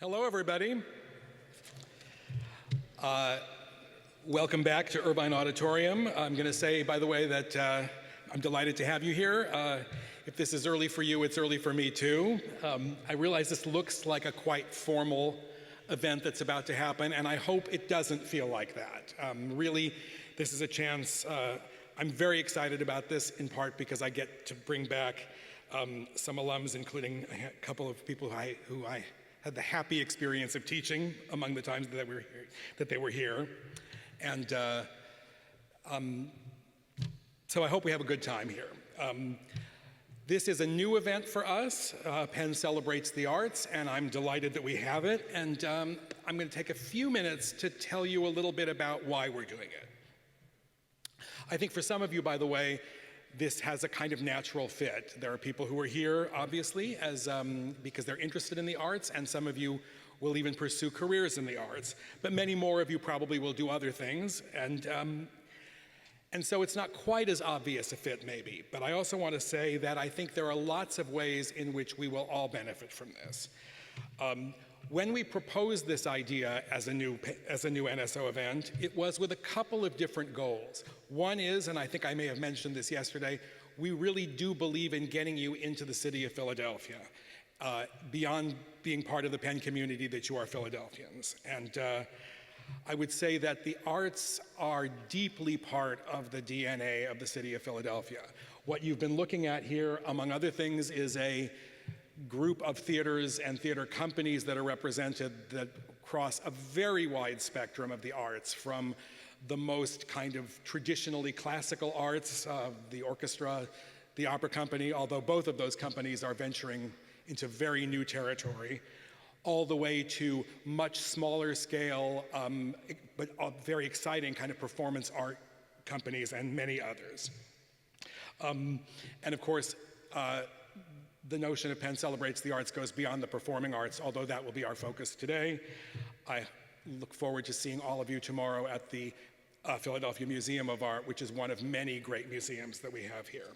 Hello, everybody. Welcome back to Irvine Auditorium. I'm going to say, by the way, that I'm delighted to have you here. If this is early for you, it's early for me, too. I realize this looks like a quite formal event that's about to happen, and I hope it doesn't feel like that. Really, this is a chance. I'm very excited about this, in part because I get to bring back some alums, including a couple of people who I had the happy experience of teaching among the times that they were here. And so I hope we have a good time here. This is a new event for us. Penn Celebrates the Arts, and I'm delighted that we have it. And I'm going to take a few minutes to tell you a little bit about why we're doing it. I think for some of you, by the way, this has a kind of natural fit. There are people who are here, obviously, because they're interested in the arts, and some of you will even pursue careers in the arts. But many more of you probably will do other things, and so it's not quite as obvious a fit, maybe. But I also want to say that I think there are lots of ways in which we will all benefit from this. When we proposed this idea as a new NSO event, it was with a couple of different goals. One is, and I think I may have mentioned this yesterday, we really do believe in getting you into the city of Philadelphia, beyond being part of the Penn community that you are Philadelphians. And I would say that the arts are deeply part of the DNA of the city of Philadelphia. What you've been looking at here, among other things, is a group of theaters and theater companies that are represented that cross a very wide spectrum of the arts, from the most kind of traditionally classical arts, the orchestra, the opera company, although both of those companies are venturing into very new territory, all the way to much smaller scale, but very exciting kind of performance art companies and many others. And of course, the notion of Penn Celebrates the Arts goes beyond the performing arts, although that will be our focus today. I look forward to seeing all of you tomorrow at the Philadelphia Museum of Art, which is one of many great museums that we have here.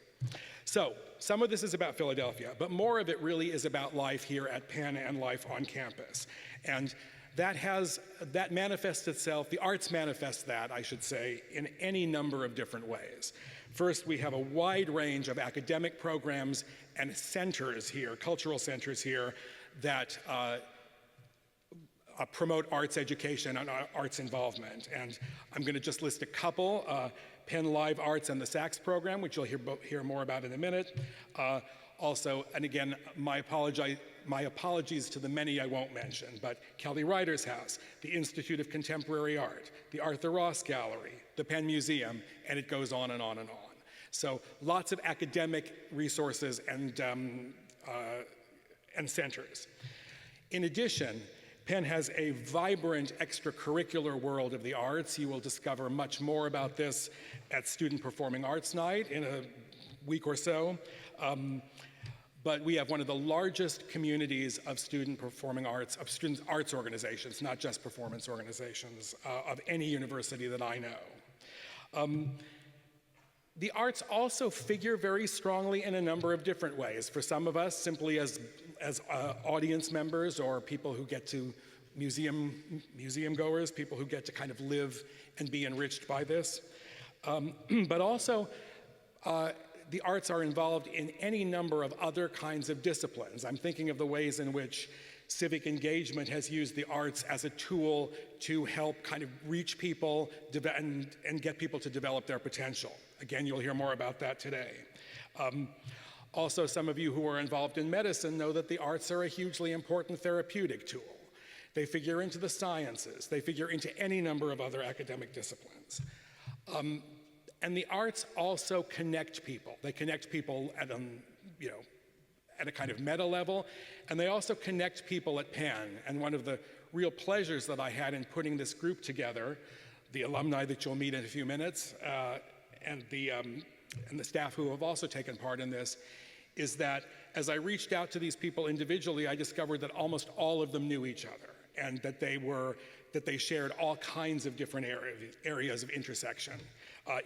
So, some of this is about Philadelphia, but more of it really is about life here at Penn and life on campus. And that manifests itself, the arts manifest that, I should say, in any number of different ways. First, we have a wide range of academic programs and centers here, cultural centers here, that promote arts education and arts involvement. And I'm going to just list a couple. Penn Live Arts and the Sax program, which you'll hear more about in a minute. Also, and again, my apologies to the many I won't mention, but Kelly Ryder's House, the Institute of Contemporary Art, the Arthur Ross Gallery, the Penn Museum, and it goes on and on and on. So lots of academic resources and centers. In addition, Penn has a vibrant extracurricular world of the arts. You will discover much more about this at Student Performing Arts Night in a week or so. But we have one of the largest communities of student performing arts, of student arts organizations, not just performance organizations, of any university that I know. The arts also figure very strongly in a number of different ways. For some of us, simply as audience members or people who get to museum goers, people who get to kind of live and be enriched by this. But also, the arts are involved in any number of other kinds of disciplines. I'm thinking of the ways in which civic engagement has used the arts as a tool to help kind of reach people and get people to develop their potential. Again, you'll hear more about that today. Also, some of you who are involved in medicine know that the arts are a hugely important therapeutic tool. They figure into the sciences. They figure into any number of other academic disciplines. And the arts also connect people. They connect people at a kind of meta level, and they also connect people at Penn. And one of the real pleasures that I had in putting this group together, the alumni that you'll meet in a few minutes, and the staff who have also taken part in this, is that as I reached out to these people individually, I discovered that almost all of them knew each other, and that they shared all kinds of different areas of intersection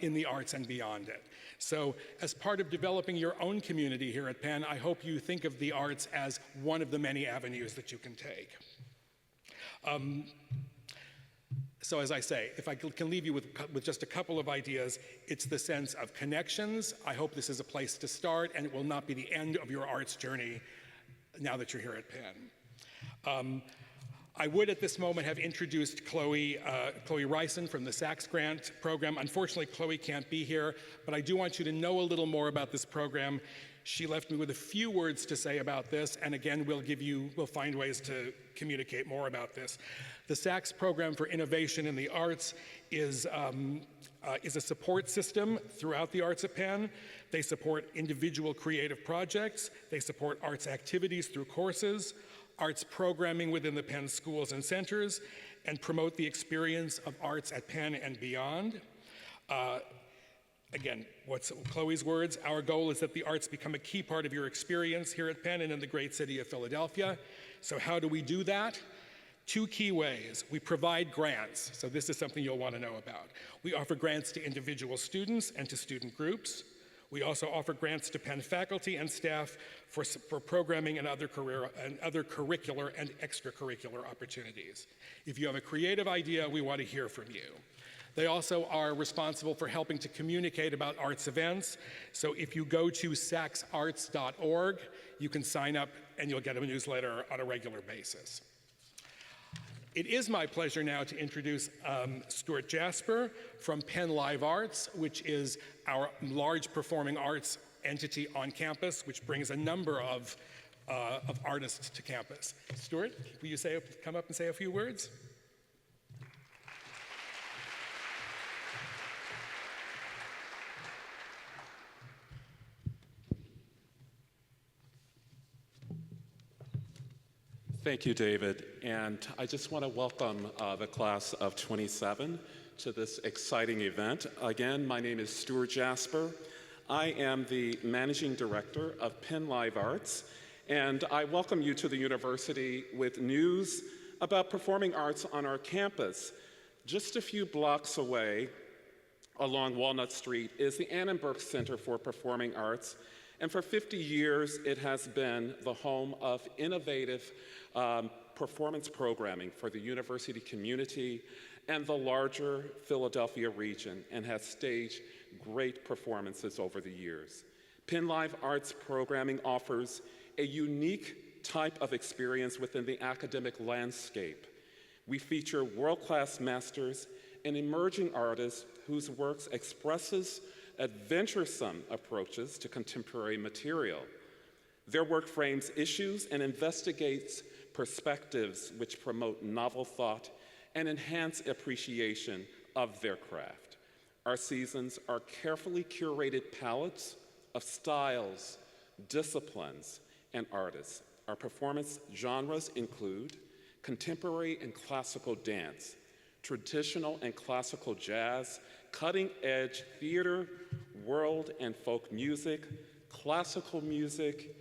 in the arts and beyond it. So as part of developing your own community here at Penn, I hope you think of the arts as one of the many avenues that you can take. So as I say, if I can leave you with just a couple of ideas, it's the sense of connections. I hope this is a place to start, and it will not be the end of your arts journey now that you're here at Penn. I would at this moment have introduced Chloe Ryson from the Sachs Grant program. Unfortunately, Chloe can't be here, but I do want you to know a little more about this program. She left me with a few words to say about this, and again, we'll find ways to communicate more about this. The Sachs Program for Innovation in the Arts is a support system throughout the arts at Penn. They support individual creative projects. They support arts activities through courses, arts programming within the Penn schools and centers, and promote the experience of arts at Penn and beyond. Again, what's Chloe's words? Our goal is that the arts become a key part of your experience here at Penn and in the great city of Philadelphia. So how do we do that? Two key ways. We provide grants, so this is something you'll want to know about. We offer grants to individual students and to student groups. We also offer grants to Penn faculty and staff for programming and other curricular and extracurricular opportunities. If you have a creative idea, we want to hear from you. They also are responsible for helping to communicate about arts events. So if you go to sacsarts.org, you can sign up and you'll get a newsletter on a regular basis. It is my pleasure now to introduce Stuart Jasper from Penn Live Arts, which is our large performing arts entity on campus, which brings a number of artists to campus. Stuart, will you come up and say a few words? Thank you, David. And I just want to welcome the class of 27 to this exciting event. Again, my name is Stuart Jasper. I am the Managing Director of Penn Live Arts, and I welcome you to the university with news about performing arts on our campus. Just a few blocks away along Walnut Street is the Annenberg Center for Performing Arts, and for 50 years it has been the home of innovative performance programming for the university community and the larger Philadelphia region, and has staged great performances over the years. Penn Live Arts programming offers a unique type of experience within the academic landscape. We feature world-class masters and emerging artists whose works expresses adventuresome approaches to contemporary material. Their work frames issues and investigates perspectives which promote novel thought and enhance appreciation of their craft. Our seasons are carefully curated palettes of styles, disciplines, and artists. Our performance genres include contemporary and classical dance, traditional and classical jazz, cutting-edge theater, world and folk music, classical music,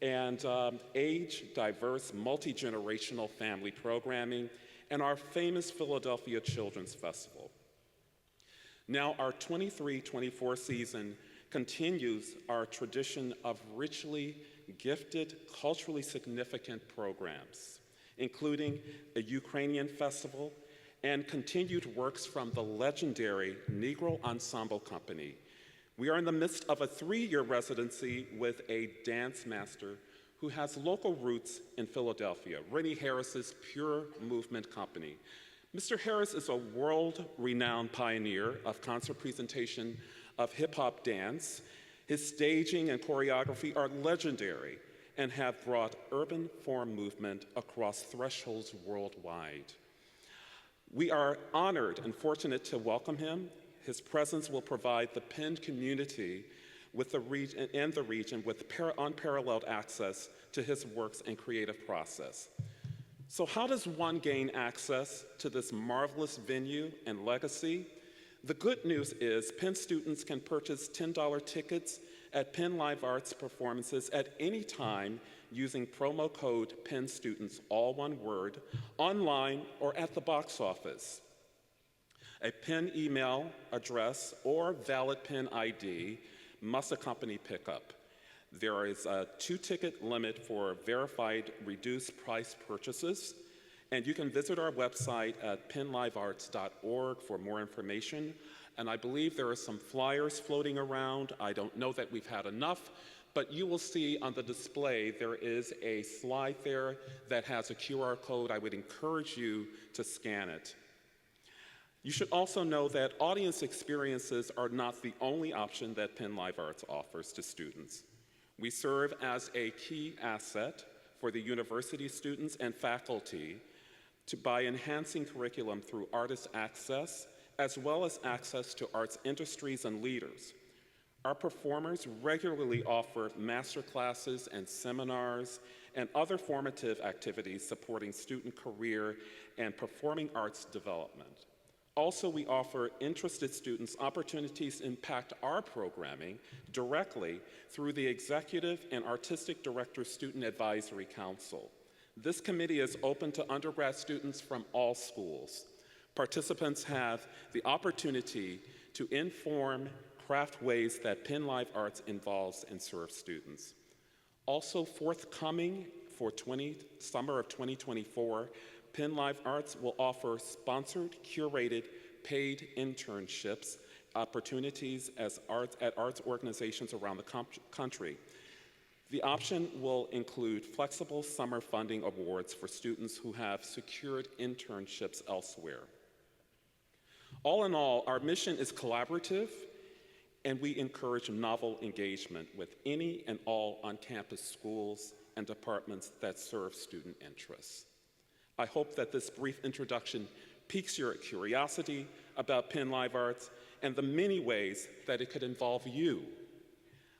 and age-diverse, multi-generational family programming, and our famous Philadelphia Children's Festival. Now, our 23-24 season continues our tradition of richly gifted, culturally significant programs, including a Ukrainian festival and continued works from the legendary Negro Ensemble Company. We are in the midst of a 3-year residency with a dance master who has local roots in Philadelphia, Rennie Harris's Pure Movement Company. Mr. Harris is a world-renowned pioneer of concert presentation of hip-hop dance. His staging and choreography are legendary and have brought urban form movement across thresholds worldwide. We are honored and fortunate to welcome him. His presence will provide the Penn community with the region with unparalleled access to his works and creative process. So how does one gain access to this marvelous venue and legacy? The good news is Penn students can purchase $10 tickets at Penn Live Arts performances at any time using promo code PENNSTUDENTS, all one word, online or at the box office. A Penn email address or valid Penn ID must accompany pickup. There is a 2-ticket limit for verified reduced price purchases, And you can visit our website at pennlivearts.org for more information. And I believe there are some flyers floating around. I don't know that we've had enough, but you will see on the display there is a slide there that has a QR code. I would encourage you to scan it. You should also know that audience experiences are not the only option that Penn Live Arts offers to students. We serve as a key asset for the university students and faculty by enhancing curriculum through artist access, as well as access to arts industries and leaders. Our performers regularly offer master classes and seminars and other formative activities supporting student career and performing arts development. Also, we offer interested students opportunities to impact our programming directly through the Executive and Artistic Director Student Advisory Council. This committee is open to undergrad students from all schools. Participants have the opportunity to inform craft ways that Penn Live Arts involves and serves students. Also forthcoming for summer of 2024, Penn Live Arts will offer sponsored, curated, paid internships opportunities at arts organizations around the country. The option will include flexible summer funding awards for students who have secured internships elsewhere. All in all, our mission is collaborative, and we encourage novel engagement with any and all on-campus schools and departments that serve student interests. I hope that this brief introduction piques your curiosity about Penn Live Arts and the many ways that it could involve you.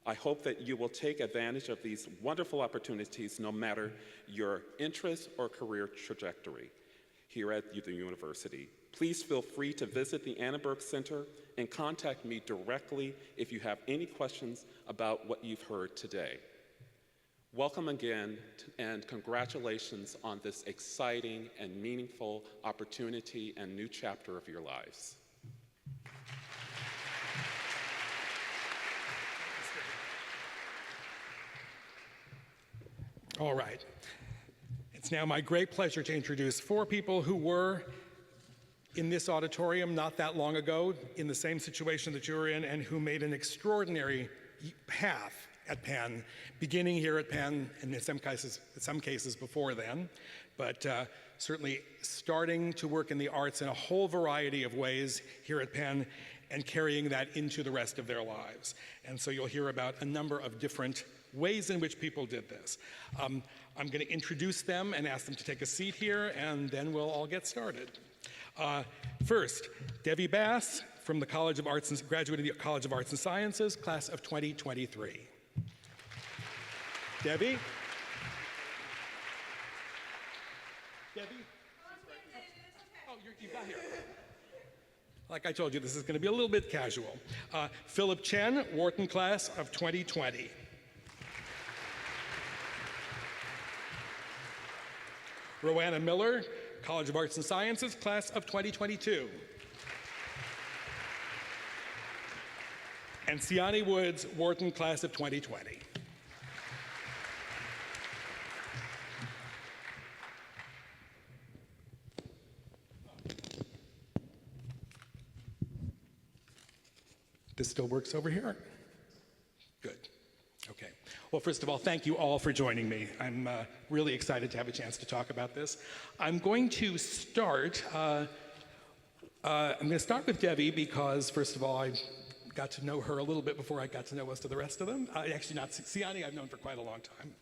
I hope that you will take advantage of these wonderful opportunities no matter your interest or career trajectory here at the university. Please feel free to visit the Annenberg Center and contact me directly if you have any questions about what you've heard today. Welcome again, and congratulations on this exciting and meaningful opportunity and new chapter of your lives. All right. It's now my great pleasure to introduce 4 people who were in this auditorium not that long ago, in the same situation that you're in, and who made an extraordinary path at Penn, beginning here at Penn, and in some cases before then, but certainly starting to work in the arts in a whole variety of ways here at Penn and carrying that into the rest of their lives. And so you'll hear about a number of different ways in which people did this. I'm going to introduce them and ask them to take a seat here, and then we'll all get started. First, Debbie Bass from the College of Arts and graduated the College of Arts and Sciences, class of 2023. Debbie? Debbie? Oh, you got here. Like I told you, this is going to be a little bit casual. Philip Chen, Wharton class of 2020. Roanna Miller, College of Arts and Sciences, class of 2022. And Siani Woods, Wharton, class of 2020. This still works over here? Good. Okay. Well, first of all, thank you all for joining me. I'm really excited to have a chance to talk about this. I'm going to start with Debbie because, first of all, I got to know her a little bit before I got to know most of the rest of them. Actually, not Siani, I've known for quite a long time.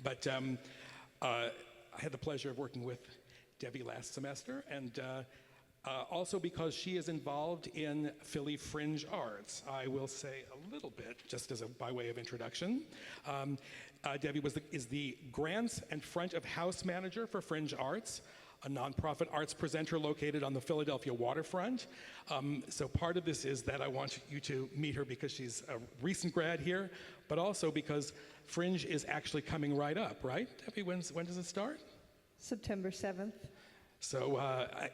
But I had the pleasure of working with Debbie last semester, and also because she is involved in Philly Fringe Arts. I will say a little bit, just by way of introduction. Debbie is the Grants and Front of House Manager for Fringe Arts, a nonprofit arts presenter located on the Philadelphia waterfront. So part of this is that I want you to meet her because she's a recent grad here, but also because Fringe is actually coming right up, right? Debbie, when does it start? September 7th. So,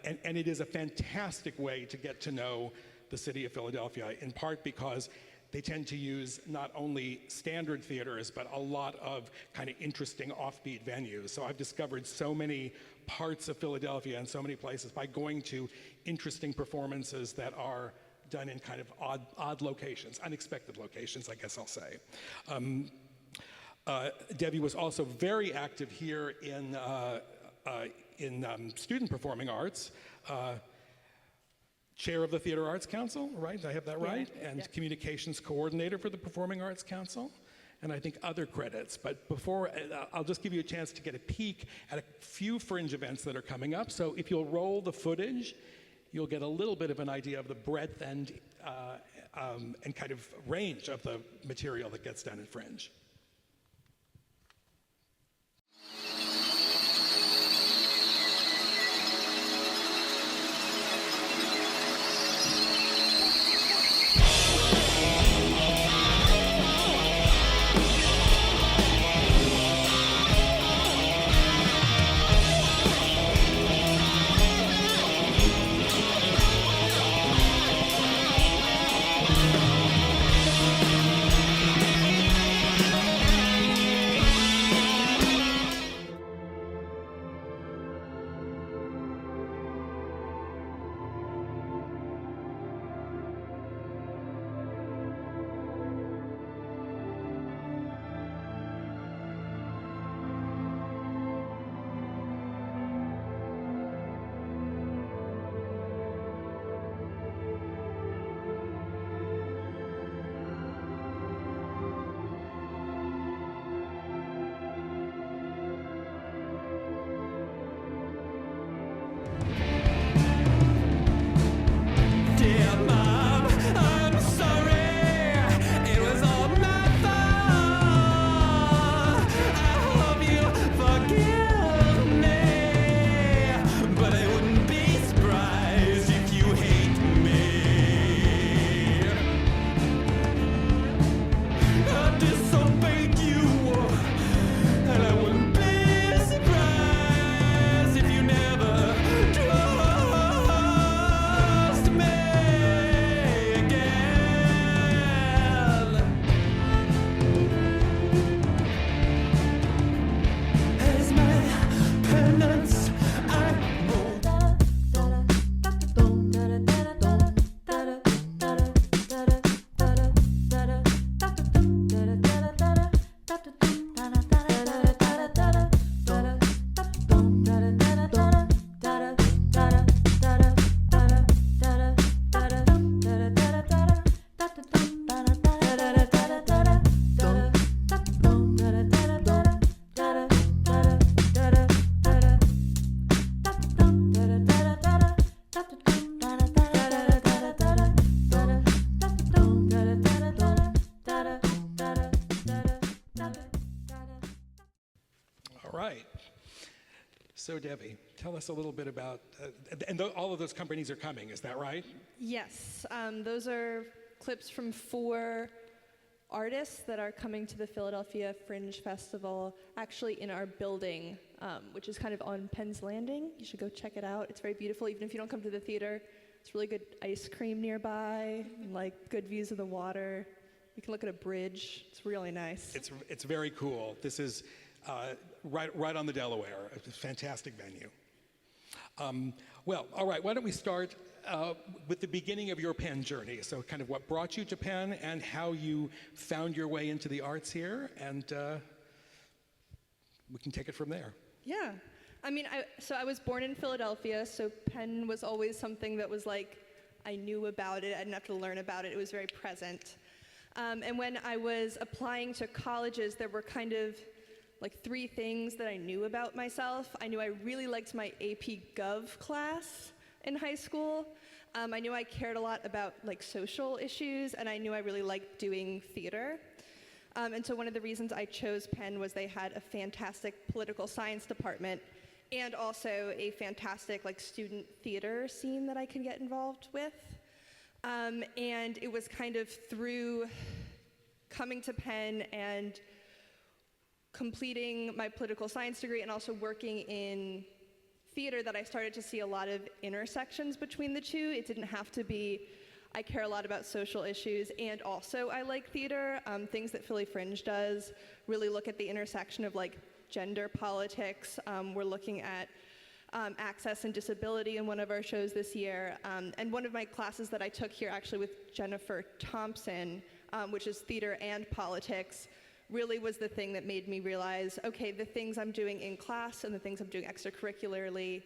and it is a fantastic way to get to know the city of Philadelphia, in part because they tend to use not only standard theaters, but a lot of kind of interesting offbeat venues. So I've discovered so many parts of Philadelphia and so many places by going to interesting performances that are done in kind of odd locations, unexpected locations, I guess I'll say. Debbie was also very active here in student performing arts. Chair of the Theater Arts Council, right? Did I have that right? And communications coordinator for the Performing Arts Council, and I think other credits. But before, I'll just give you a chance to get a peek at a few fringe events that are coming up. So if you'll roll the footage, you'll get a little bit of an idea of the breadth and kind of range of the material that gets done in Fringe. So Debbie, tell us a little bit about, all of those companies are coming, is that right? Yes, those are clips from 4 artists that are coming to the Philadelphia Fringe Festival, actually in our building, which is kind of on Penn's Landing. You should go check it out. It's very beautiful, even if you don't come to the theater. It's really good ice cream nearby, and like good views of the water. You can look at a bridge. It's really nice. It's very cool. This is right on the Delaware. It's a fantastic venue. Well, all right, why don't we start with the beginning of your Penn journey. So kind of what brought you to Penn and how you found your way into the arts here, and we can take it from there. Yeah. I mean, I was born in Philadelphia, so Penn was always something that was like, I knew about it, I didn't have to learn about it, it was very present. And when I was applying to colleges, there were kind of like 3 things that I knew about myself. I knew I really liked my AP Gov class in high school. I knew I cared a lot about like social issues, and I knew I really liked doing theater. And so one of the reasons I chose Penn was they had a fantastic political science department and also a fantastic like student theater scene that I could get involved with. And it was kind of through coming to Penn and completing my political science degree and also working in theater that I started to see a lot of intersections between the two. It didn't have to be I care a lot about social issues, and also I like theater. Things that Philly Fringe does really look at the intersection of like gender politics. We're looking at access and disability in one of our shows this year. And one of my classes that I took here actually with Jennifer Thompson, which is theater and politics, really was the thing that made me realize, okay, the things I'm doing in class and the things I'm doing extracurricularly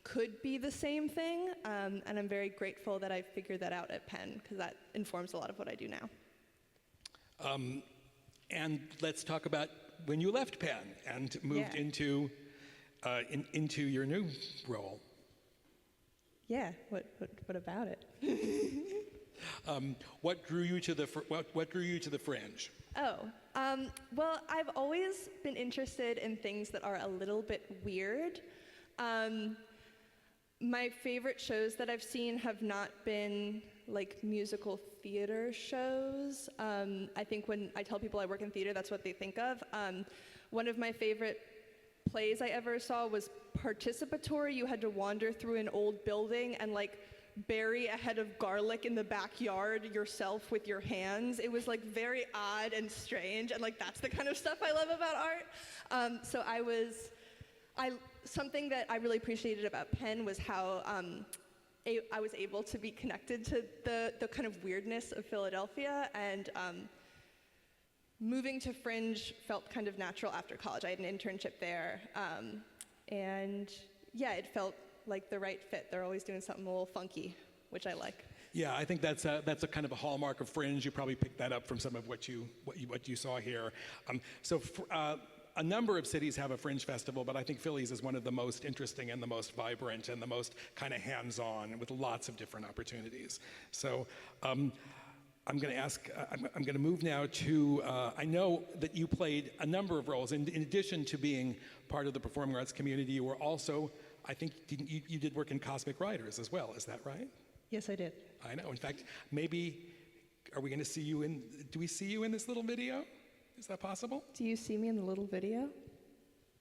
could be the same thing. And I'm very grateful that I figured that out at Penn, because that informs a lot of what I do now. And let's talk about when you left Penn and moved into your new role. Yeah, what about it? What drew you to the Fringe? Well, I've always been interested in things that are a little bit weird. My favorite shows that I've seen have not been like musical theater shows. I think when I tell people I work in theater, that's what they think of. One of my favorite plays I ever saw was participatory. You had to wander through an old building and like bury a head of garlic in the backyard yourself with your hands. It was like very odd and strange, and like that's the kind of stuff I love about art. So something that I really appreciated about Penn was how I was able to be connected to the kind of weirdness of Philadelphia, and moving to Fringe felt kind of natural after college. I had an internship there, and yeah, it felt like the right fit. They're always doing something a little funky, which I like. Yeah, I think that's a kind of a hallmark of Fringe. You probably picked that up from some of what you saw here. A number of cities have a Fringe festival, but I think Philly's is one of the most interesting and the most vibrant and the most kind of hands-on, with lots of different opportunities. So I'm going to move now to, I know that you played a number of roles. In addition to being part of the performing arts community, you were also, I think, you did work in Cosmic Writers as well, is that right? Yes, I did. I know. In fact, maybe, are we going to see you do we see you in this little video? Is that possible? Do you see me in the little video?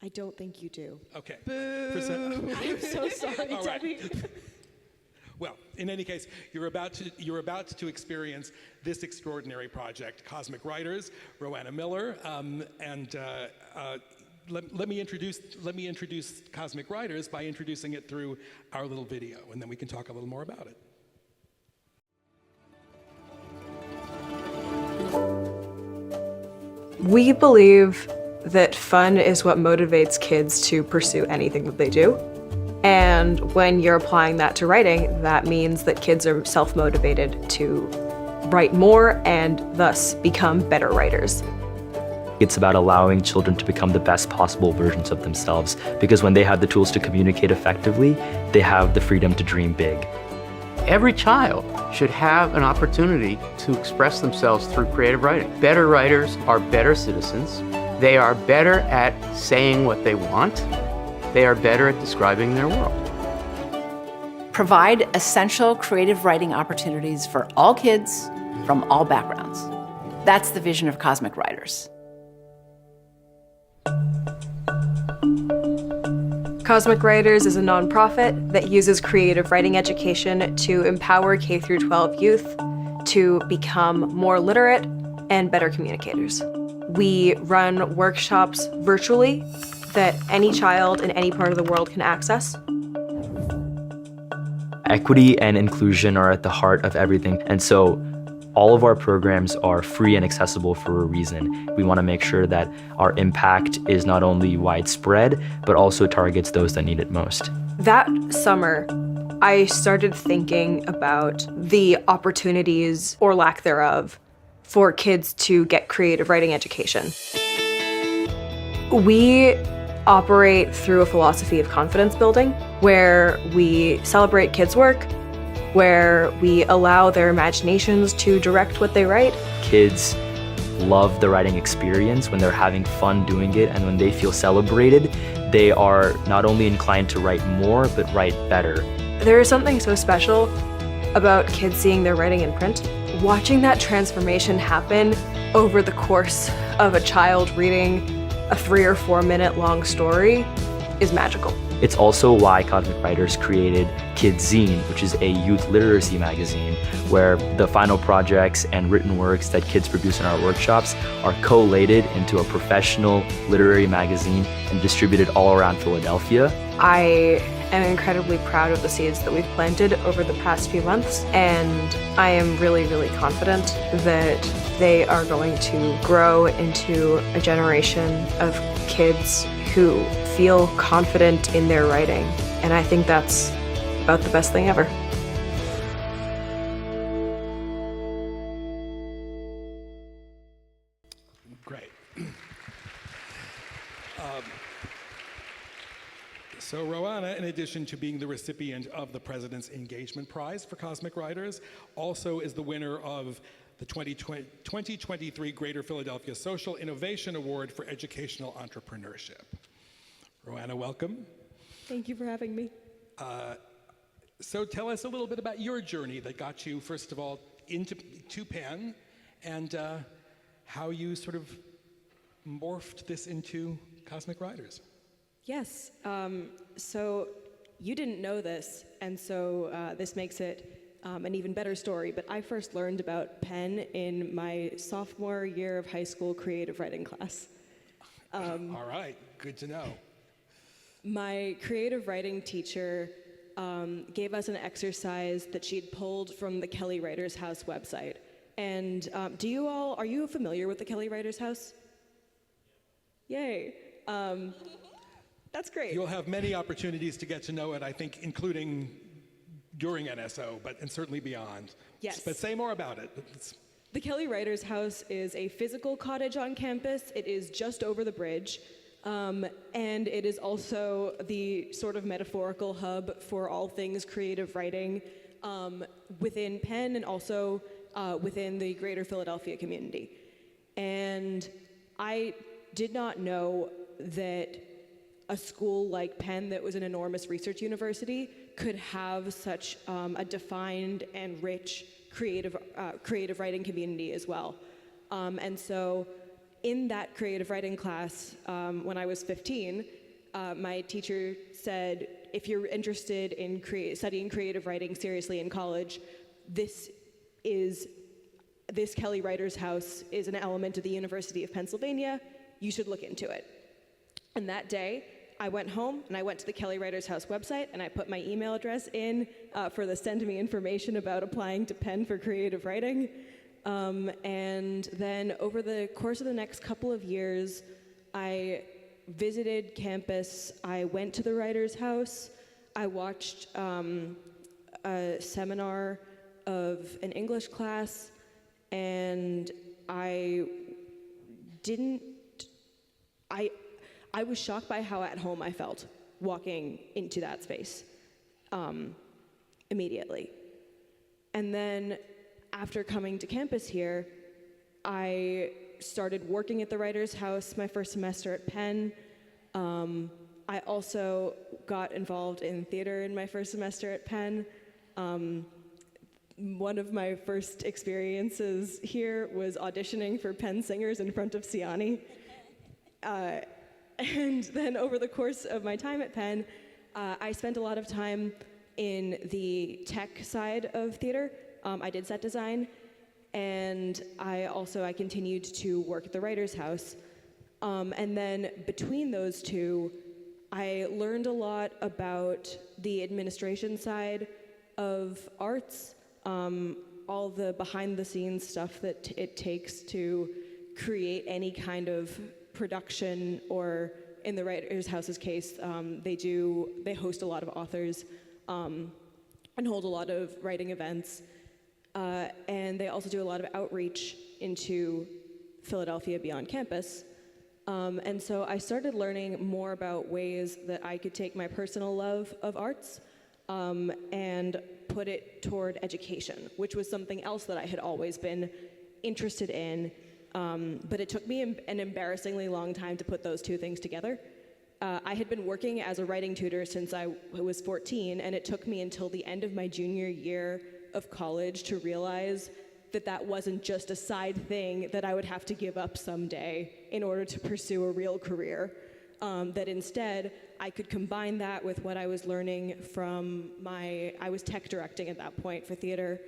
I don't think you do. Okay. Boo! I'm so sorry, All right. Debbie. Well, in any case, you're about to experience this extraordinary project, Cosmic Writers, Roanna Miller, and let me introduce Cosmic Writers by introducing it through our little video, and then we can talk a little more about it. We believe that fun is what motivates kids to pursue anything that they do. And when you're applying that to writing, that means that kids are self-motivated to write more and thus become better writers. It's about allowing children to become the best possible versions of themselves, because when they have the tools to communicate effectively, they have the freedom to dream big. Every child should have an opportunity to express themselves through creative writing. Better writers are better citizens. They are better at saying what they want. They are better at describing their world. Provide essential creative writing opportunities for all kids from all backgrounds. That's the vision of Cosmic Writers. Cosmic Writers is a nonprofit that uses creative writing education to empower K-12 youth to become more literate and better communicators. We run workshops virtually that any child in any part of the world can access. Equity and inclusion are at the heart of everything, and so all of our programs are free and accessible for a reason. We want to make sure that our impact is not only widespread, but also targets those that need it most. That summer, I started thinking about the opportunities, or lack thereof, for kids to get creative writing education. We operate through a philosophy of confidence building, where we celebrate kids' work, where we allow their imaginations to direct what they write. Kids love the writing experience when they're having fun doing it, and when they feel celebrated, they are not only inclined to write more, but write better. There is something so special about kids seeing their writing in print. Watching that transformation happen over the course of a child reading a 3 or 4 minute long story is magical. It's also why Cosmic Writers created Kids Zine, which is a youth literacy magazine where the final projects and written works that kids produce in our workshops are collated into a professional literary magazine and distributed all around Philadelphia. I am incredibly proud of the seeds that we've planted over the past few months, and I am really, really confident that they are going to grow into a generation of kids who feel confident in their writing. And I think that's about the best thing ever. Great. So Roanna, in addition to being the recipient of the President's Engagement Prize for Cosmic Writers, also is the winner of the 2023 Greater Philadelphia Social Innovation Award for Educational Entrepreneurship. Roanna, welcome. Thank you for having me. So tell us a little bit about your journey that got you, first of all, into Penn, and how you sort of morphed this into Cosmic Writers. Yes. So you didn't know this, and so this makes it an even better story. But I first learned about Penn in my sophomore year of high school creative writing class. All right, good to know. My creative writing teacher gave us an exercise that she'd pulled from the Kelly Writers House website. And are you familiar with the Kelly Writers House? Yay. That's great. You'll have many opportunities to get to know it, I think, including during NSO, and certainly beyond. Yes. But say more about it. The Kelly Writers House is a physical cottage on campus. It is just over the bridge. And it is also the sort of metaphorical hub for all things creative writing within Penn and also within the greater Philadelphia community. And I did not know that a school like Penn, that was an enormous research university, could have such a defined and rich creative writing community as well. And so in that creative writing class, when I was 15, my teacher said, if you're interested in studying creative writing seriously in college, this Kelly Writers House is an element of the University of Pennsylvania. You should look into it. And that day, I went home and I went to the Kelly Writers House website and I put my email address in for the send me information about applying to Penn for creative writing. And then over the course of the next couple of years, I visited campus, I went to the Writers House, I watched a seminar of an English class, and I was shocked by how at home I felt walking into that space immediately. And then after coming to campus here, I started working at the Writers House my first semester at Penn. I also got involved in theater in my first semester at Penn. One of my first experiences here was auditioning for Penn Singers in front of Siani. And then over the course of my time at Penn, I spent a lot of time in the tech side of theater. I did set design, and I continued to work at the Writers House. And then between those two, I learned a lot about the administration side of arts, all the behind-the-scenes stuff that it takes to create any kind of production, or in the Writers House's case, they host a lot of authors and hold a lot of writing events. And they also do a lot of outreach into Philadelphia beyond campus. And so I started learning more about ways that I could take my personal love of arts and put it toward education, which was something else that I had always been interested in. But it took me an embarrassingly long time to put those two things together. I had been working as a writing tutor since I was 14, and it took me until the end of my junior year of college to realize that that wasn't just a side thing that I would have to give up someday in order to pursue a real career. That instead, I could combine that with what I was learning from I was tech directing at that point for theater,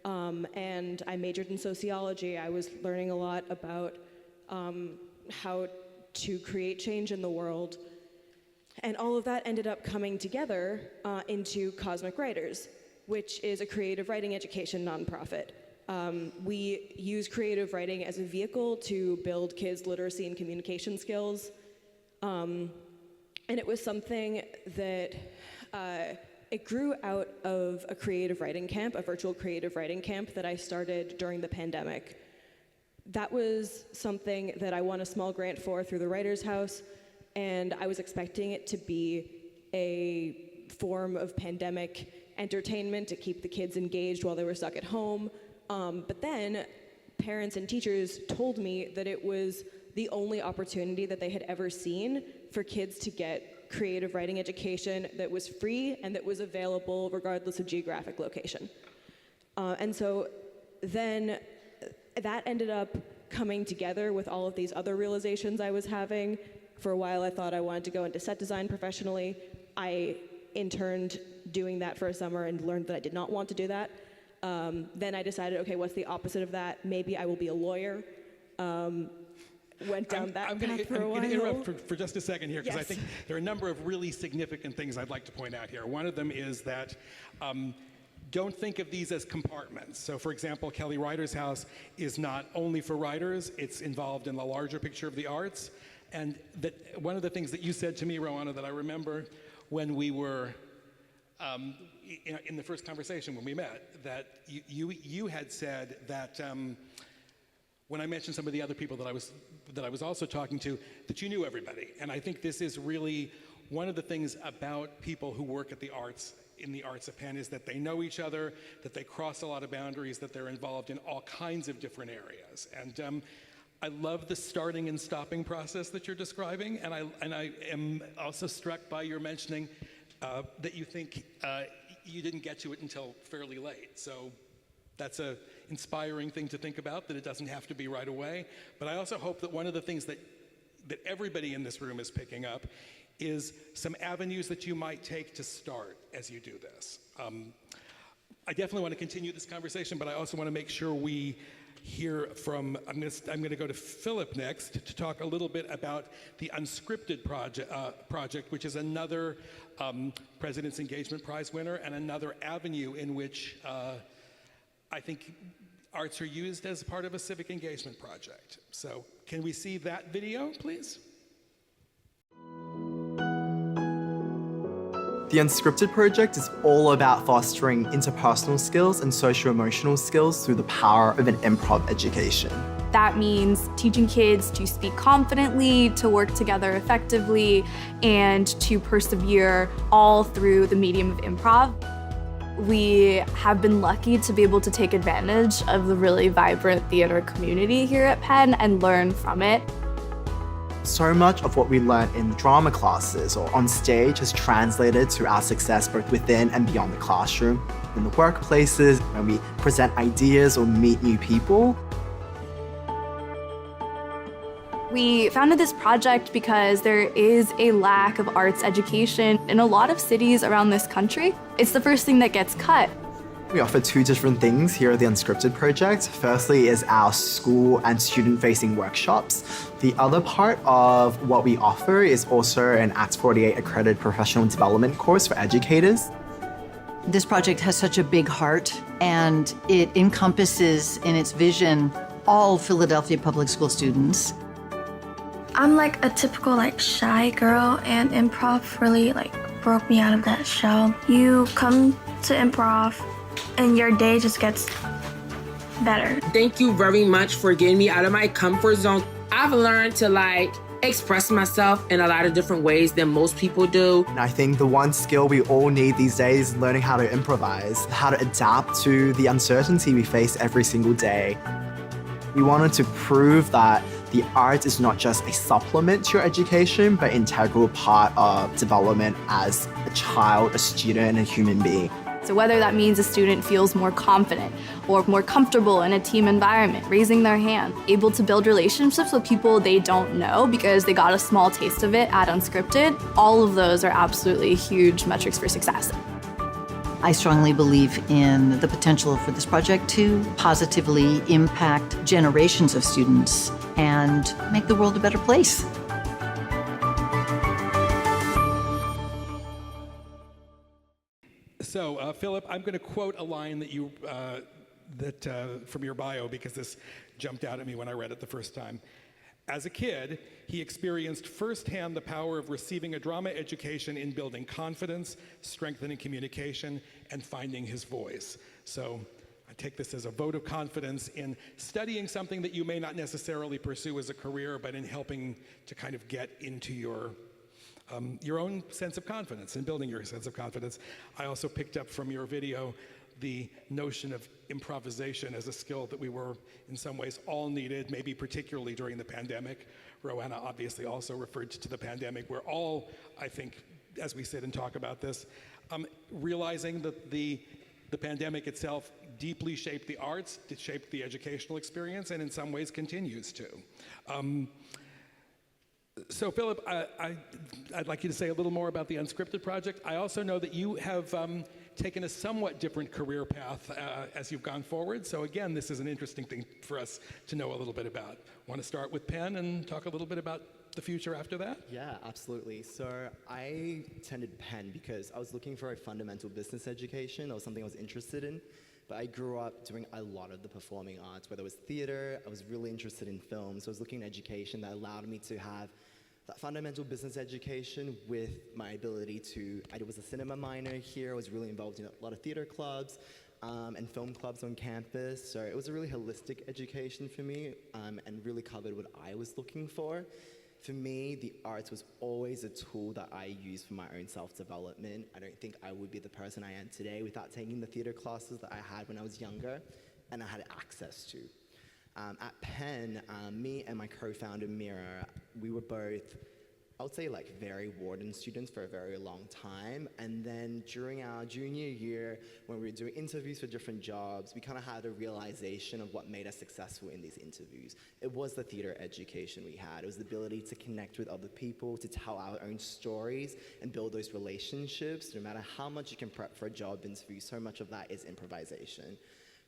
and I majored in sociology. I was learning a lot about how to create change in the world. And all of that ended up coming together into Cosmic Writers, which is a creative writing education nonprofit. We use creative writing as a vehicle to build kids' literacy and communication skills. And it was something that it grew out of a creative writing camp, a virtual creative writing camp that I started during the pandemic. That was something that I won a small grant for through the Writers' House, and I was expecting it to be a form of pandemic entertainment to keep the kids engaged while they were stuck at home. But then parents and teachers told me that it was the only opportunity that they had ever seen for kids to get creative writing education that was free and that was available regardless of geographic location. And so then that ended up coming together with all of these other realizations I was having. For a while, I thought I wanted to go into set design professionally. I interned doing that for a summer and learned that I did not want to do that. Then I decided, okay, what's the opposite of that? Maybe I will be a lawyer. Went down that path for a while. I'm going to interrupt for just a second here, because I Yes. think there are a number of really significant things I'd like to point out here. One of them is that don't think of these as compartments. So for example, Kelly Writers' House is not only for writers, it's involved in the larger picture of the arts. And that one of the things that you said to me, Roanna, that I remember when we were in the first conversation when we met, that you had said that when I mentioned some of the other people that I was also talking to, that you knew everybody. And I think this is really one of the things about people who work at the arts, in the arts of Penn, is that they know each other, that they cross a lot of boundaries, that they're involved in all kinds of different areas. And I love the starting and stopping process that you're describing, and I am also struck by your mentioning that you think you didn't get to it until fairly late. So that's an inspiring thing to think about, that it doesn't have to be right away. But I also hope that one of the things that everybody in this room is picking up is some avenues that you might take to start as you do this. I definitely want to continue this conversation, but I also want to make sure we hear from, I'm going to go to Philip next to talk a little bit about the Unscripted project, which is another President's Engagement Prize winner and another avenue in which I think arts are used as part of a civic engagement project. So can we see that video, please? The Unscripted project is all about fostering interpersonal skills and socio-emotional skills through the power of an improv education. That means teaching kids to speak confidently, to work together effectively, and to persevere all through the medium of improv. We have been lucky to be able to take advantage of the really vibrant theater community here at Penn and learn from it. So much of what we learn in drama classes or on stage has translated to our success both within and beyond the classroom, in the workplaces, when we present ideas or meet new people. We founded this project because there is a lack of arts education in a lot of cities around this country. It's the first thing that gets cut. We offer two different things here at the Unscripted project. Firstly is our school and student-facing workshops. The other part of what we offer is also an Act 48 accredited professional development course for educators. This project has such a big heart, and it encompasses in its vision all Philadelphia public school students. I'm like a typical shy girl, and improv really broke me out of that shell. You come to improv and your day just gets better. Thank you very much for getting me out of my comfort zone. I've learned to express myself in a lot of different ways than most people do. And I think the one skill we all need these days is learning how to improvise, how to adapt to the uncertainty we face every single day. We wanted to prove that the art is not just a supplement to your education, but an integral part of development as a child, a student, and a human being. So whether that means a student feels more confident or more comfortable in a team environment, raising their hand, able to build relationships with people they don't know because they got a small taste of it at Unscripted, all of those are absolutely huge metrics for success. I strongly believe in the potential for this project to positively impact generations of students and make the world a better place. So, Philip, I'm going to quote a line that you from your bio because this jumped out at me when I read it the first time. As a kid, he experienced firsthand the power of receiving a drama education in building confidence, strengthening communication, and finding his voice. So I take this as a vote of confidence in studying something that you may not necessarily pursue as a career, but in helping to kind of get into your own sense of confidence and building your sense of confidence. I also picked up from your video the notion of improvisation as a skill that we were in some ways all needed, maybe particularly during the pandemic. Roanna obviously also referred to the pandemic. We're all, I think, as we sit and talk about this, realizing that the pandemic itself deeply shaped the arts, it shaped the educational experience, and in some ways continues to. So Philip, I'd like you to say a little more about the Unscripted project. I also know that you have taken a somewhat different career path as you've gone forward. So again, this is an interesting thing for us to know a little bit about. Want to start with Penn and talk a little bit about the future after that? Yeah, absolutely. So I attended Penn because I was looking for a fundamental business education. That was something I was interested in. But I grew up doing a lot of the performing arts, whether it was theater, I was really interested in film. So I was looking at education that allowed me to have that fundamental business education with my ability to, I was a cinema minor here, I was really involved in a lot of theater clubs and film clubs on campus. So it was a really holistic education for me and really covered what I was looking for. For me, the arts was always a tool that I used for my own self-development. I don't think I would be the person I am today without taking the theater classes that I had when I was younger and I had access to. At Penn, me and my co-founder Mira, we were both, I would say like very warden students for a very long time. And then during our junior year, when we were doing interviews for different jobs, we kind of had a realization of what made us successful in these interviews. It was the theater education we had. It was the ability to connect with other people, to tell our own stories and build those relationships. No matter how much you can prep for a job interview, so much of that is improvisation.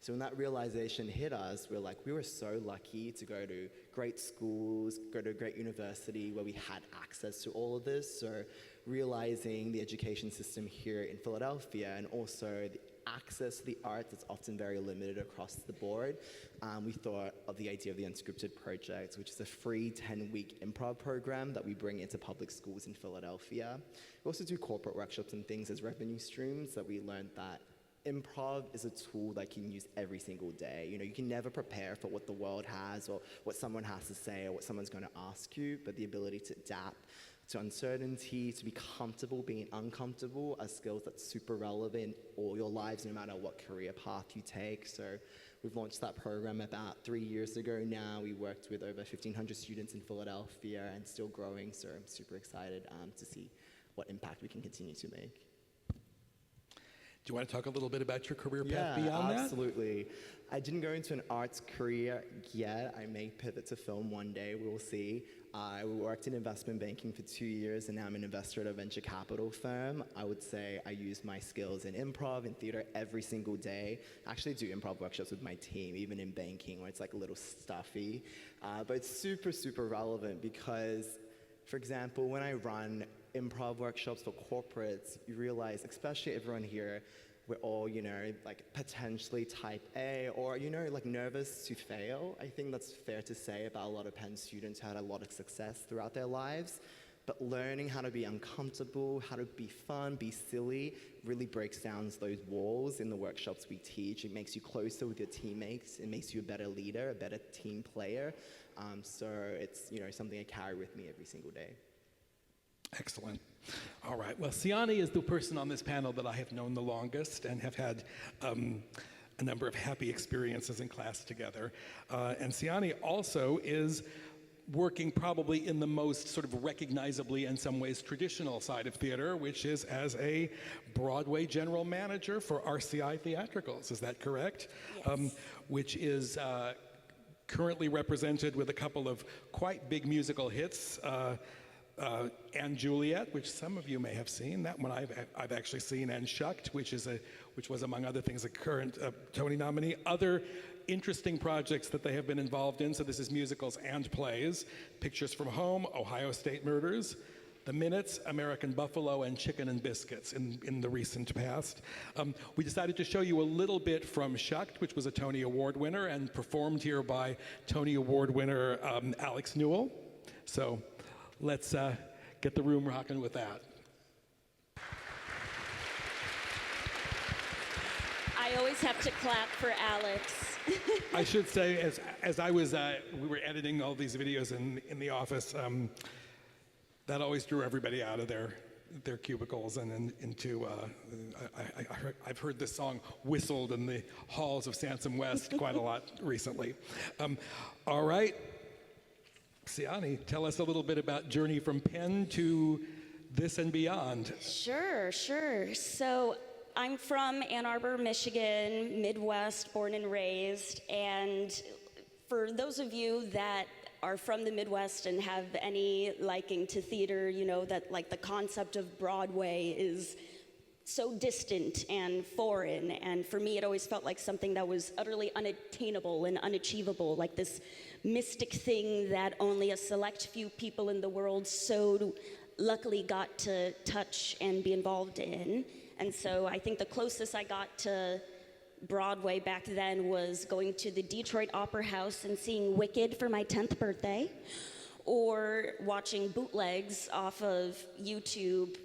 So when that realization hit us, we were so lucky to go to great schools, go to a great university where we had access to all of this. So realizing the education system here in Philadelphia and also the access to the arts that's often very limited across the board, we thought of the idea of the Unscripted Project, which is a free 10-week improv program that we bring into public schools in Philadelphia. We also do corporate workshops and things as revenue streams that we learned that improv is a tool that you can use every single day. You know, you can never prepare for what the world has or what someone has to say or what someone's going to ask you, but the ability to adapt to uncertainty, to be comfortable being uncomfortable are skills that's super relevant all your lives, no matter what career path you take. So we've launched that program about 3 years ago now. We worked with over 1,500 students in Philadelphia and still growing, so I'm super excited to see what impact we can continue to make. Do you want to talk a little bit about your career path beyond that? Absolutely. I didn't go into an arts career yet. I may pivot to film one day, we'll see. I worked in investment banking for 2 years and now I'm an investor at a venture capital firm. I would say I use my skills in improv and theater every single day. I actually do improv workshops with my team, even in banking where it's like a little stuffy. But it's super, super relevant because, for example, when I run improv workshops for corporates, you realize, especially everyone here, we're all, like potentially type A or, like nervous to fail. I think that's fair to say about a lot of Penn students who had a lot of success throughout their lives. But learning how to be uncomfortable, how to be fun, be silly, really breaks down those walls in the workshops we teach. It makes you closer with your teammates. It makes you a better leader, a better team player. So it's, something I carry with me every single day. Excellent. All right. Well, Siani is the person on this panel that I have known the longest and have had a number of happy experiences in class together. And Siani also is working probably in the most sort of recognizably, in some ways, traditional side of theater, which is as a Broadway general manager for RCI Theatricals. Is that correct? Yes. Which is currently represented with a couple of quite big musical hits. And Juliet, which some of you may have seen. That one I've actually seen, and Shucked, which was among other things a current Tony nominee. Other interesting projects that they have been involved in. So this is musicals and plays: Pictures from Home, Ohio State Murders, The Minutes, American Buffalo, and Chicken and Biscuits in the recent past. We decided to show you a little bit from Shucked, which was a Tony Award winner and performed here by Tony Award winner Alex Newell. So let's get the room rocking with that. I always have to clap for Alex. I should say, as I was, we were editing all these videos in the office, that always drew everybody out of their cubicles and into, I've heard this song whistled in the halls of Sansom West quite a lot recently. All right, Siani, tell us a little bit about Journey from Penn to This and Beyond. Sure. So I'm from Ann Arbor, Michigan, Midwest, born and raised. And for those of you that are from the Midwest and have any liking to theater, you know that like the concept of Broadway is so distant and foreign. And for me, it always felt like something that was utterly unattainable and unachievable, like this mystic thing that only a select few people in the world so luckily got to touch and be involved in. And so I think the closest I got to Broadway back then was going to the Detroit Opera House and seeing Wicked for my 10th birthday, or watching bootlegs off of YouTube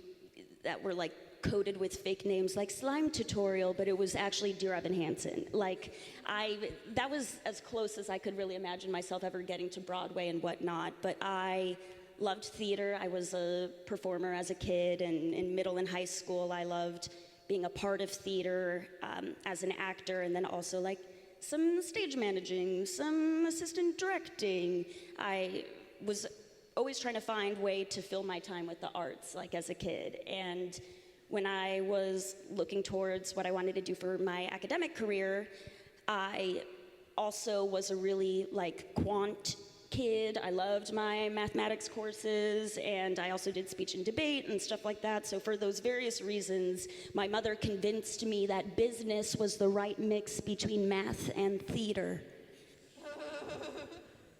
that were like coded with fake names like Slime Tutorial, but it was actually Dear Evan Hansen. That was as close as I could really imagine myself ever getting to Broadway and whatnot. But I loved theater. I was a performer as a kid, and in middle and high school I loved being a part of theater as an actor, and then also like some stage managing, some assistant directing. I was always trying to find a way to fill my time with the arts, like as a kid. And when I was looking towards what I wanted to do for my academic career, I also was a really like quant kid. I loved my mathematics courses, and I also did speech and debate and stuff like that. So for those various reasons, my mother convinced me that business was the right mix between math and theater.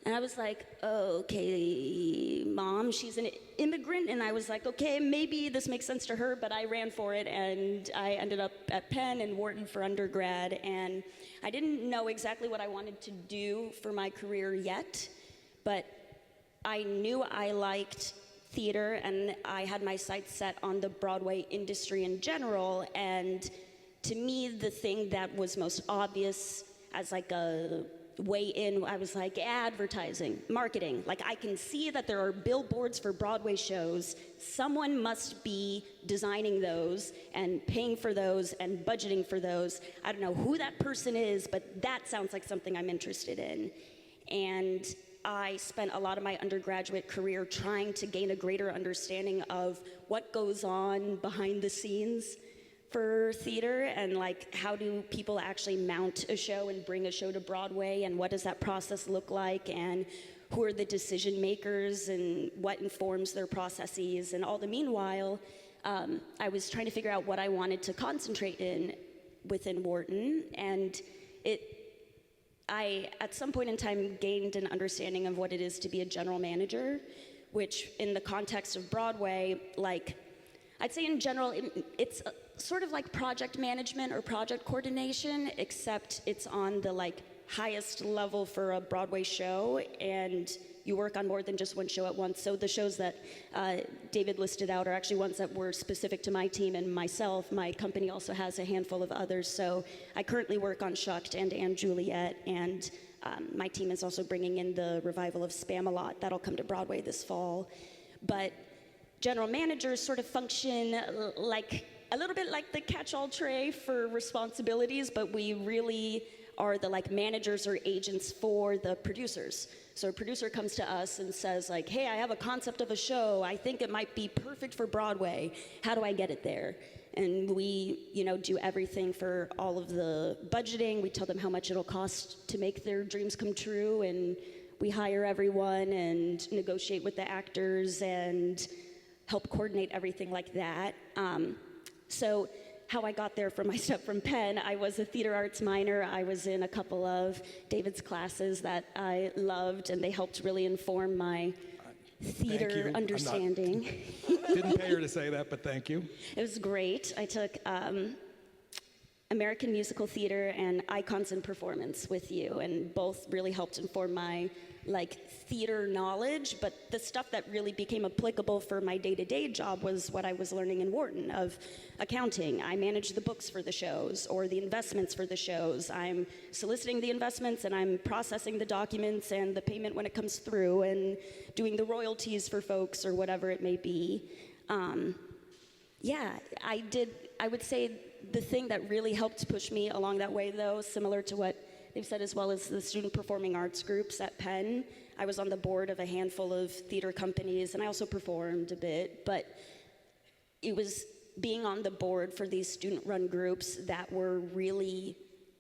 And I was like, okay, Mom, she's an immigrant. And I was like, okay, maybe this makes sense to her, but I ran for it, and I ended up at Penn and Wharton for undergrad. And I didn't know exactly what I wanted to do for my career yet, but I knew I liked theater, and I had my sights set on the Broadway industry in general. And to me, the thing that was most obvious as like a way in, I was like, advertising, marketing. Like, I can see that there are billboards for Broadway shows. Someone must be designing those and paying for those and budgeting for those. I don't know who that person is, but that sounds like something I'm interested in. And I spent a lot of my undergraduate career trying to gain a greater understanding of what goes on behind the scenes for theater, and like how do people actually mount a show and bring a show to Broadway, and what does that process look like, and who are the decision makers and what informs their processes. And all the meanwhile, I was trying to figure out what I wanted to concentrate in within Wharton, and I, at some point in time, gained an understanding of what it is to be a general manager, which in the context of Broadway, like, I'd say in general, it's sort of like project management or project coordination, except it's on the like highest level for a Broadway show, and you work on more than just one show at once. So the shows that David listed out are actually ones that were specific to my team and myself. My company also has a handful of others. So I currently work on Shucked and Juliet, and my team is also bringing in the revival of Spam-A-Lot. That'll come to Broadway this fall. But general managers sort of function like a little bit like the catch-all tray for responsibilities, but we really are the like managers or agents for the producers. So a producer comes to us and says like, hey, I have a concept of a show. I think it might be perfect for Broadway. How do I get it there? And we, do everything for all of the budgeting. We tell them how much it'll cost to make their dreams come true, and we hire everyone and negotiate with the actors and help coordinate everything like that. So how I got there for my stuff from Penn, I was a theater arts minor. I was in a couple of David's classes that I loved, and they helped really inform my theater understanding. Didn't pay her to say that, but thank you. It was great. I took American Musical Theater and Icons in Performance with you, and both really helped inform my theater knowledge, but the stuff that really became applicable for my day-to-day job was what I was learning in Wharton of accounting. I manage the books for the shows or the investments for the shows. I'm soliciting the investments and I'm processing the documents and the payment when it comes through and doing the royalties for folks or whatever it may be. I would say the thing that really helped push me along that way, though, similar to what they've said, as well as the student performing arts groups at Penn. I was on the board of a handful of theater companies, and I also performed a bit, but it was being on the board for these student-run groups that were really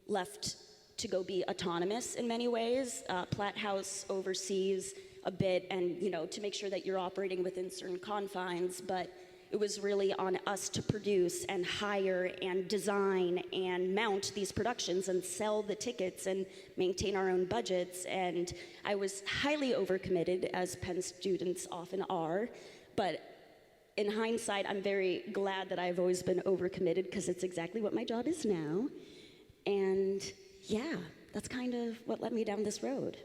left to go be autonomous in many ways. Platt House oversees a bit, and to make sure that you're operating within certain confines, but it was really on us to produce and hire and design and mount these productions and sell the tickets and maintain our own budgets. And I was highly overcommitted, as Penn students often are. But in hindsight, I'm very glad that I've always been overcommitted, because it's exactly what my job is now. And yeah, that's kind of what led me down this road.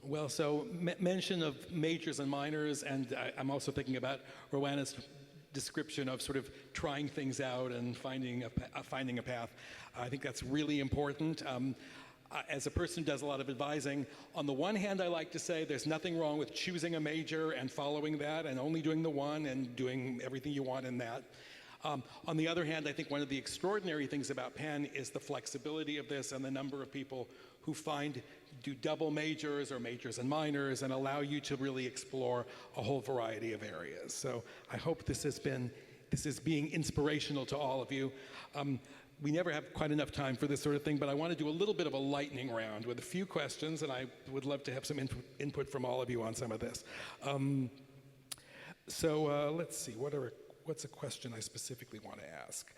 Well, so mention of majors and minors, and I'm also thinking about Rowanna's description of sort of trying things out and finding a path. I think that's really important. As a person who does a lot of advising, on the one hand, I like to say there's nothing wrong with choosing a major and following that and only doing the one and doing everything you want in that. On the other hand, I think one of the extraordinary things about Penn is the flexibility of this and the number of people who do double majors or majors and minors and allow you to really explore a whole variety of areas. So I hope this is being inspirational to all of you. We never have quite enough time for this sort of thing, but I want to do a little bit of a lightning round with a few questions, and I would love to have some input from all of you on some of this. Let's see, what's a question I specifically want to ask?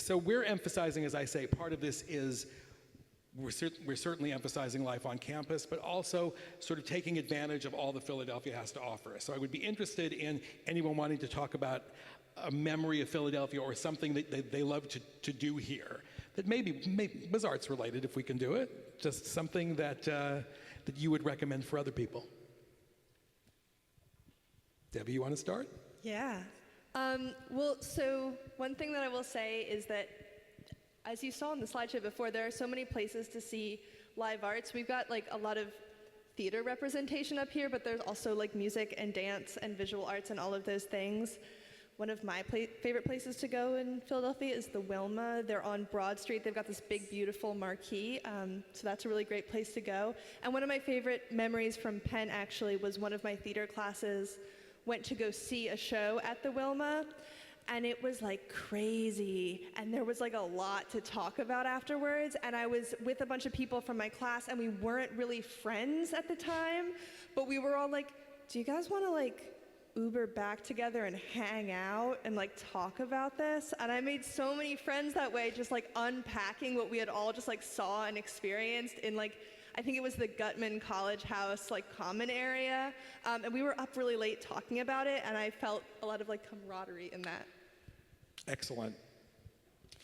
So we're emphasizing, as I say, part of this is we're certainly emphasizing life on campus, but also sort of taking advantage of all that Philadelphia has to offer. So I would be interested in anyone wanting to talk about a memory of Philadelphia or something that they love to do here that maybe was arts related, if we can do it. Just something that you would recommend for other people. Debbie, you want to start? Yeah. So one thing that I will say is that, as you saw in the slideshow before, there are so many places to see live arts. We've got a lot of theater representation up here, but there's also music and dance and visual arts and all of those things. One of my favorite places to go in Philadelphia is the Wilma. They're on Broad Street. They've got this big, beautiful marquee, so that's a really great place to go. And one of my favorite memories from Penn, actually, was one of my theater classes went to go see a show at the Wilma, and it was crazy, and there was a lot to talk about afterwards, and I was with a bunch of people from my class, and we weren't really friends at the time, but we were all do you guys want to Uber back together and hang out and talk about this? And I made so many friends that way, just unpacking what we had all just saw and experienced in I think it was the Gutman College House common area, and we were up really late talking about it, and I felt a lot of camaraderie in that. Excellent.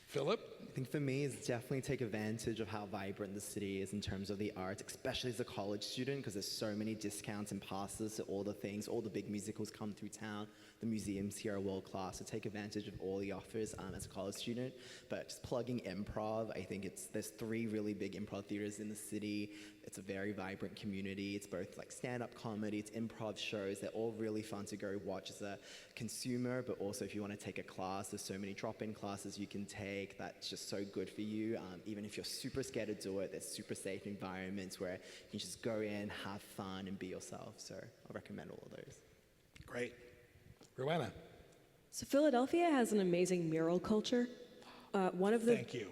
Philip? I think for me, it's definitely take advantage of how vibrant the city is in terms of the arts, especially as a college student, because there's so many discounts and passes to all the things. All the big musicals come through town. The museums here are world class, so take advantage of all the offers as a college student. But just plugging improv, I think there's 3 really big improv theaters in the city. It's a very vibrant community. It's both stand-up comedy, it's improv shows. They're all really fun to go watch as a consumer, but also if you want to take a class, there's so many drop-in classes you can take. take that's just so good for you. Even if you're super scared to do it, there's super safe environments where you can just go in, have fun, and be yourself. So I recommend all of those. Great. Rowena. So Philadelphia has an amazing mural culture. Thank you.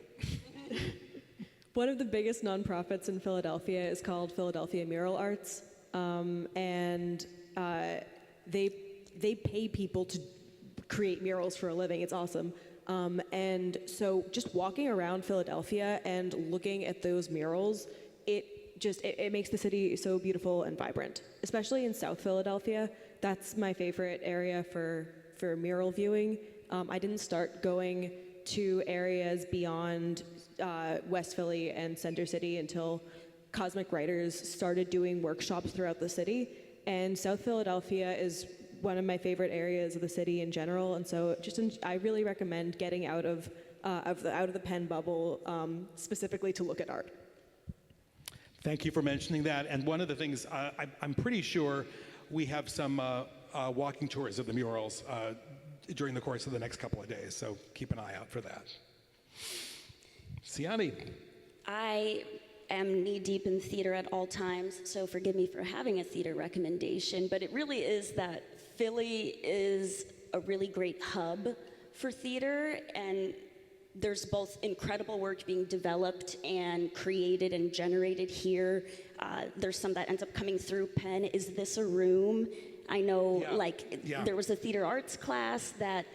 One of the biggest nonprofits in Philadelphia is called Philadelphia Mural Arts, and they pay people to create murals for a living. It's awesome. And so just walking around Philadelphia and looking at those murals, it makes the city so beautiful and vibrant, especially in South Philadelphia. That's my favorite area for mural viewing. I didn't start going to areas beyond West Philly and Center City until Cosmic Writers started doing workshops throughout the city. And South Philadelphia is one of my favorite areas of the city in general. And so I really recommend getting out of the Penn bubble, specifically to look at art. Thank you for mentioning that. And one of the things, I'm pretty sure we have some walking tours of the murals during the course of the next couple of days. So keep an eye out for that. Siani. I am knee-deep in theater at all times, so forgive me for having a theater recommendation, but it really is that Philly is a really great hub for theater, and there's both incredible work being developed and created and generated here. There's some that ends up coming through Penn. Is This a Room? I know, there was a theater arts class that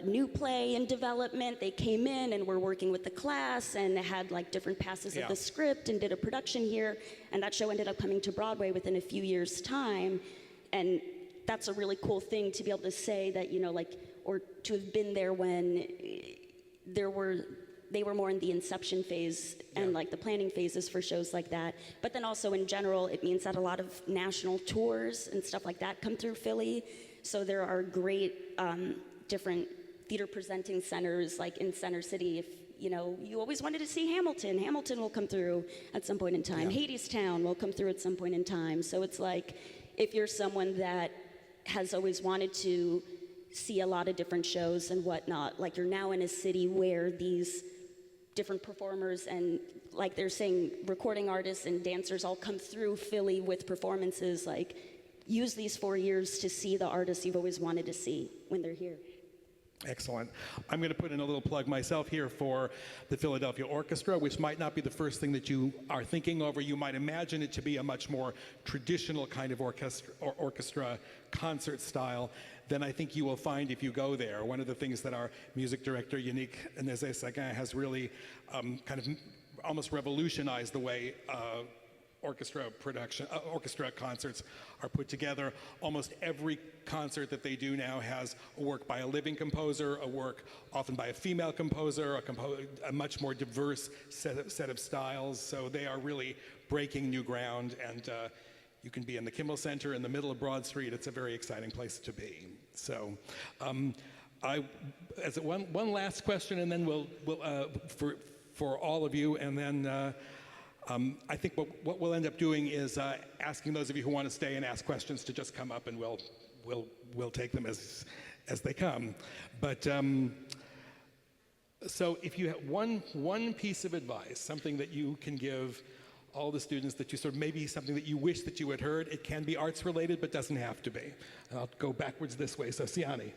new play in development. They came in and were working with the class and had like different passes of the script and did a production here. And that show ended up coming to Broadway within a few years' time. And that's a really cool thing to be able to say that, or to have been there when they were more in the inception phase and like the planning phases for shows like that. But then also in general, it means that a lot of national tours and stuff like that come through Philly. So there are great different theater presenting centers, like in Center City. If you always wanted to see Hamilton will come through at some point in time. Hadestown will come through at some point in time. So it's like, if you're someone that has always wanted to see a lot of different shows and whatnot, like you're now in a city where these different performers and, like they're saying, recording artists and dancers all come through Philly with performances, like use these 4 years to see the artists you've always wanted to see when they're here. Excellent. I'm going to put in a little plug myself here for the Philadelphia Orchestra, which might not be the first thing that you are thinking of, or you might imagine it to be a much more traditional kind of orchestra concert style than I think you will find if you go there. One of the things that our music director, Yannick Nézet-Séguin, has really kind of almost revolutionized the way orchestra concerts are put together. Almost every concert that they do now has a work by a living composer, a work often by a female composer, a much more diverse set of styles. So they are really breaking new ground, and you can be in the Kimmel Center in the middle of Broad Street. It's a very exciting place to be. So as one last question, and then we'll for all of you, and then I think what we'll end up doing is asking those of you who want to stay and ask questions to just come up, and we'll take them as they come. But so if you have one piece of advice, something that you can give all the students that you sort of, maybe something that you wish that you had heard, it can be arts related, but doesn't have to be. And I'll go backwards this way. So Siani.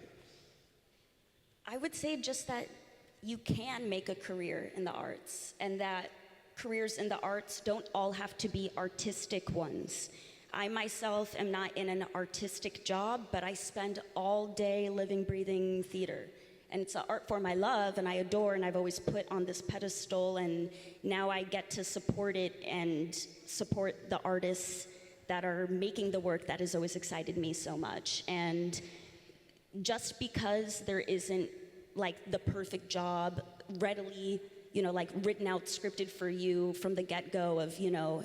I would say just that you can make a career in the arts, and that careers in the arts don't all have to be artistic ones. I myself am not in an artistic job, but I spend all day living, breathing theater. And it's an art form I love and I adore, and I've always put on this pedestal, and now I get to support it and support the artists that are making the work that has always excited me so much. And just because there isn't like the perfect job readily, like written out, scripted for you from the get-go of,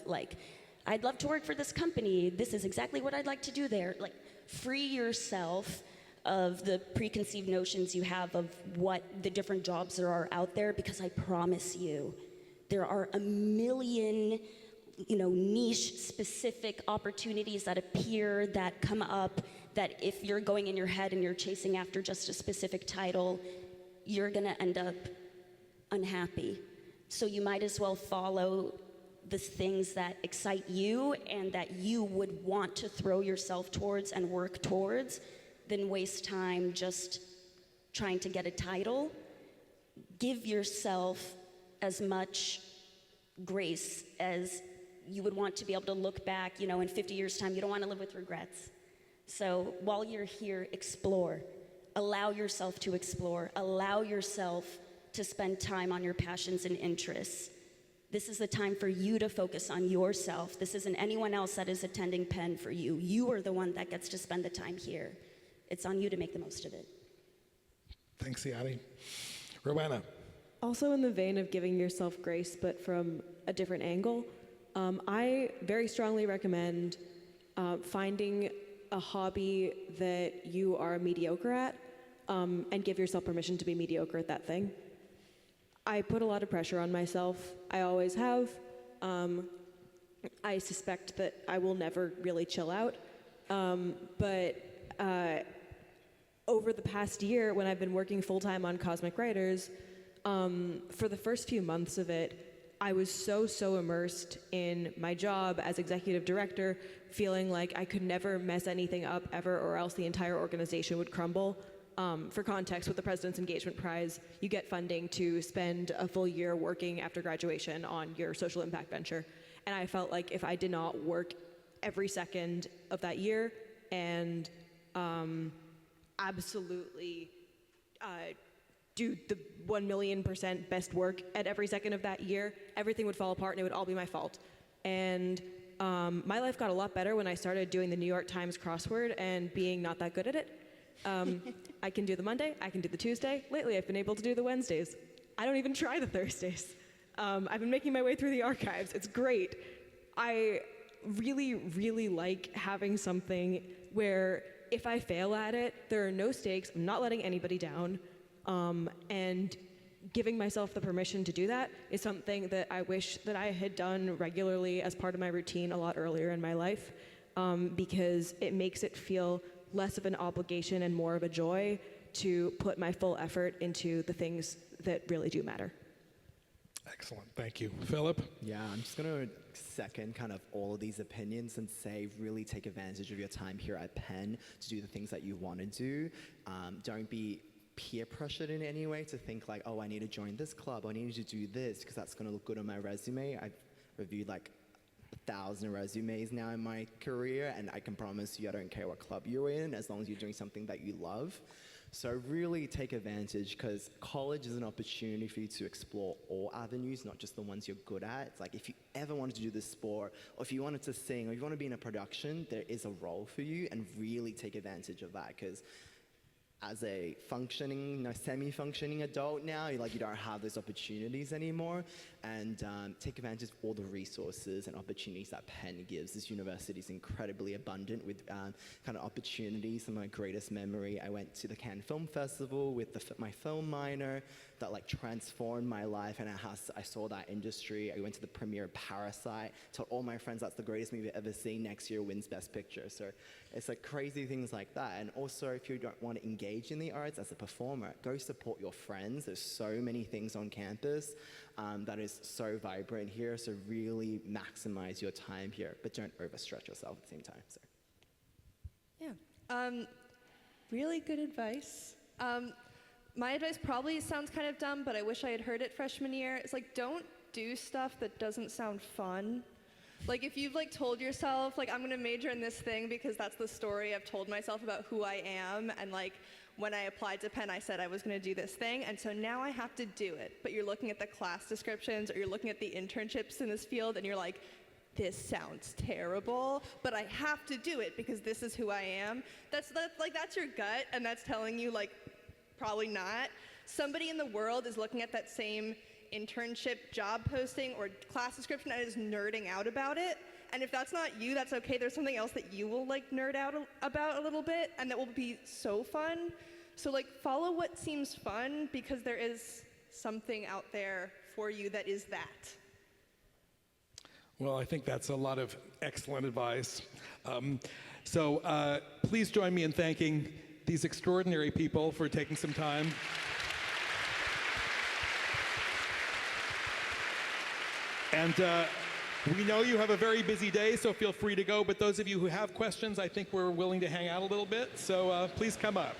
like, I'd love to work for this company. This is exactly what I'd like to do there. Like, free yourself of the preconceived notions you have of what the different jobs there are out there, because I promise you, there are a million, niche-specific opportunities that appear, that come up, that if you're going in your head and you're chasing after just a specific title, you're gonna end up unhappy. So you might as well follow the things that excite you and that you would want to throw yourself towards and work towards than waste time just trying to get a title. Give yourself as much grace as you would want to be able to look back, in 50 years' time. You don't want to live with regrets. So while you're here, explore. Allow yourself to explore. Allow yourself to spend time on your passions and interests. This is the time for you to focus on yourself. This isn't anyone else that is attending Penn for you. You are the one that gets to spend the time here. It's on you to make the most of it. Thanks, Yanni. Rowena. Also in the vein of giving yourself grace, but from a different angle, I very strongly recommend finding a hobby that you are mediocre at and give yourself permission to be mediocre at that thing. I put a lot of pressure on myself. I always have. I suspect that I will never really chill out. But over the past year, when I've been working full-time on Cosmic Writers, for the first few months of it, I was so immersed in my job as executive director, feeling like I could never mess anything up ever, or else the entire organization would crumble. For context, with the President's Engagement Prize, you get funding to spend a full year working after graduation on your social impact venture. And I felt like if I did not work every second of that year and absolutely do the 1,000,000% best work at every second of that year, everything would fall apart and it would all be my fault. And my life got a lot better when I started doing the New York Times crossword and being not that good at it. I can do the Monday, I can do the Tuesday. Lately, I've been able to do the Wednesdays. I don't even try the Thursdays. I've been making my way through the archives. It's great. I really like having something where if I fail at it, there are no stakes, I'm not letting anybody down, and giving myself the permission to do that is something that I wish that I had done regularly as part of my routine a lot earlier in my life, because it makes it feel less of an obligation and more of a joy to put my full effort into the things that really do matter. Excellent, thank you. Philip? Yeah, I'm just going to second kind of all of these opinions and say really take advantage of your time here at Penn to do the things that you want to do. Don't be peer pressured in any way to think like, oh, I need to join this club, I need to do this because that's going to look good on my resume. I've reviewed like 1,000 resumes now in my career, and I can promise you I don't care what club you're in as long as you're doing something that you love. So really take advantage, because college is an opportunity for you to explore all avenues, not just the ones you're good at. It's like if you ever wanted to do this sport, or if you wanted to sing, or if you want to be in a production, there is a role for you, and really take advantage of that, because as a functioning, semi-functioning adult now, you don't have those opportunities anymore, and take advantage of all the resources and opportunities that Penn gives. This university is incredibly abundant with kind of opportunities. Some of my greatest memory, I went to the Cannes Film Festival with my film minor that transformed my life, and I saw that industry. I went to the premiere of Parasite, told all my friends that's the greatest movie I've ever seen, next year wins Best Picture. So it's crazy things like that. And also, if you don't want to engage in the arts as a performer, go support your friends. There's so many things on campus that is so vibrant here, so really maximize your time here, but don't overstretch yourself at the same time. So. Yeah, really good advice. My advice probably sounds kind of dumb, but I wish I had heard it freshman year. It's don't do stuff that doesn't sound fun. If you've told yourself, I'm gonna major in this thing because that's the story I've told myself about who I am, and when I applied to Penn, I said I was gonna do this thing, and so now I have to do it. But you're looking at the class descriptions, or you're looking at the internships in this field, and you're like, this sounds terrible, but I have to do it because this is who I am. That's your gut, and that's telling you probably not. Somebody in the world is looking at that same internship job posting or class description and is nerding out about it. And if that's not you, that's okay. There's something else that you will nerd out about a little bit, and that will be so fun. So follow what seems fun, because there is something out there for you that is that. Well, I think that's a lot of excellent advice. So please join me in thanking these extraordinary people for taking some time. And we know you have a very busy day, so feel free to go. But those of you who have questions, I think we're willing to hang out a little bit. So please come up.